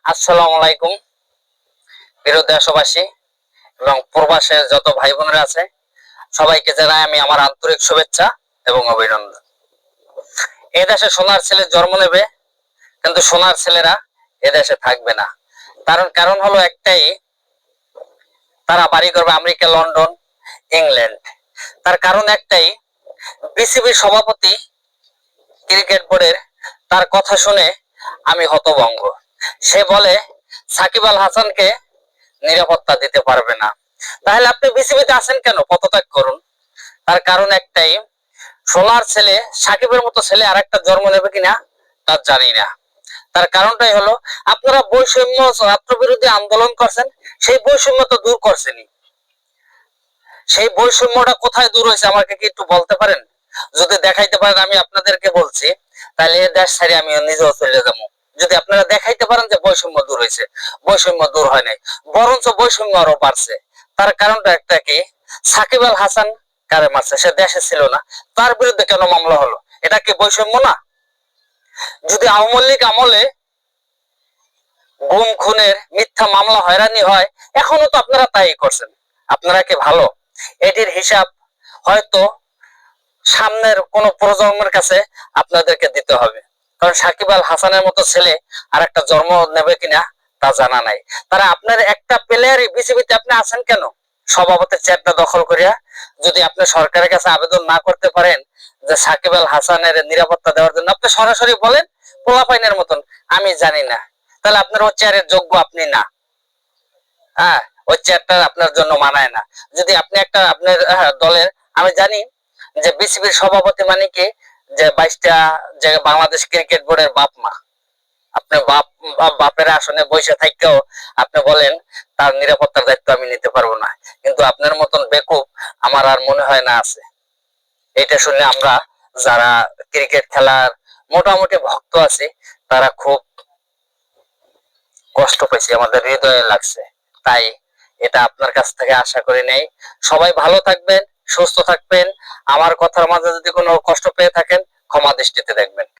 আসসালামু আলাইকুম প্রিয় দেশবাসী এবং প্রবাসের যত ভাই বোনেরা আছে সবাইকে জানাই আমি আমার আন্তরিক শুভেচ্ছা এবং অভিনন্দন। এই দেশে সোনার ছেলে জন্ম নেবে, কিন্তু সোনার ছেলেরা এ দেশে থাকবে না। কারণ হলো একটাই, তারা বাড়ি করবে আমেরিকা, লন্ডন, ইংল্যান্ড। তার কারণ একটাই, বিসিবির সভাপতি ক্রিকেট বোর্ডের তার কথা শুনে আমি হতভম্ব। সে বলে সাকিব আল হাসানকে নিরাপত্তা দিতে পারবে না। তাহলে আপনি বিসিবিতে আছেন কেন? পদত্যাগ করুন। তার কারণ একটাই, সোনার ছেলে সাকিবের মতো ছেলে আর একটা জন্ম নেবে কিনা তা জানি না। তার কারণটাই হলো, আপনারা বৈষম্য ছাত্র বিরোধী আন্দোলন করছেন, সেই বৈষম্য তো দূর করছেনই। সেই বৈষম্যটা কোথায় দূর হয়েছে আমাকে কি একটু বলতে পারেন? যদি দেখাইতে পারেন আমি আপনাদেরকে বলছি, তাহলে এই দেশ ছেড়ে আমি নিজেও চলে যাবো। যদি আপনারা দেখাইতে পারেন যে বৈষম্য দূর হয়েছে, বৈষম্য দূর হয় নাই, বরঞ্চ বৈষম্য আরো বাড়ছে। তার কারণটা একটা কি, সাকিব আল হাসান কারে মারছে, সে দেশে ছিল না, তার বিরুদ্ধে কেন মামলা হলো? এটা কি বৈষম্য না? যদি আওয়ামী লীগ আমলে গুম খুনের মিথ্যা মামলা হয়রানি হয়, এখনো তো আপনারা তাই করছেন। আপনারা কি ভালো? এটির হিসাব হয়তো সামনের কোন প্রজন্মের কাছে আপনাদেরকে দিতে হবে। কারণ সাকিব আল হাসানের মতো ছেলে আর একটা জন্ম নেবে কিনা তা জানা নাই। তারা আপনার একটা প্লেয়ারই বিসিবিতে আপনি আছেন কেন? সভাপতির চেয়ারটা দখল করিয়া যদি আপনি সরকারের কাছে আবেদন না করতে পারেন যে সাকিব আল হাসানের নিরাপত্তা দেওয়ার জন্য, আপনি সরাসরি বলেন পোলাপাইনের মতন আমি জানি না, তাহলে আপনার ও চেয়ারের যোগ্য আপনি না। হ্যাঁ, ওই চেয়ারটা আপনার জন্য মানায় না। যদি আপনি একটা আপনার দলের, আমি জানি যে বিসিবির সভাপতি মানে কি, যে 22টা যে বাংলাদেশ ক্রিকেট বোর্ডের বাপ মা। আপনি বাপের আসনে বসে থাকতেও আপনি বলেন তার নিরাপত্তার দায়িত্ব আমি নিতে পারবো না, কিন্তু আপনার মতন বেকুব আমার আর মনে হয় না আছে। এটা শুনে আমরা যারা ক্রিকেট খেলার মোটামুটি ভক্ত আছি, তারা খুব কষ্ট পেয়েছি, আমাদের হৃদয়ে লাগছে। তাই এটা আপনার কাছ থেকে আশা করি নেই। সবাই ভালো থাকবেন, সুস্থ থাকবেন। আমার কথার মাঝে যদি কোনো কষ্ট পেয়ে থাকেন, ক্ষমা দৃষ্টিতে দেখবেন।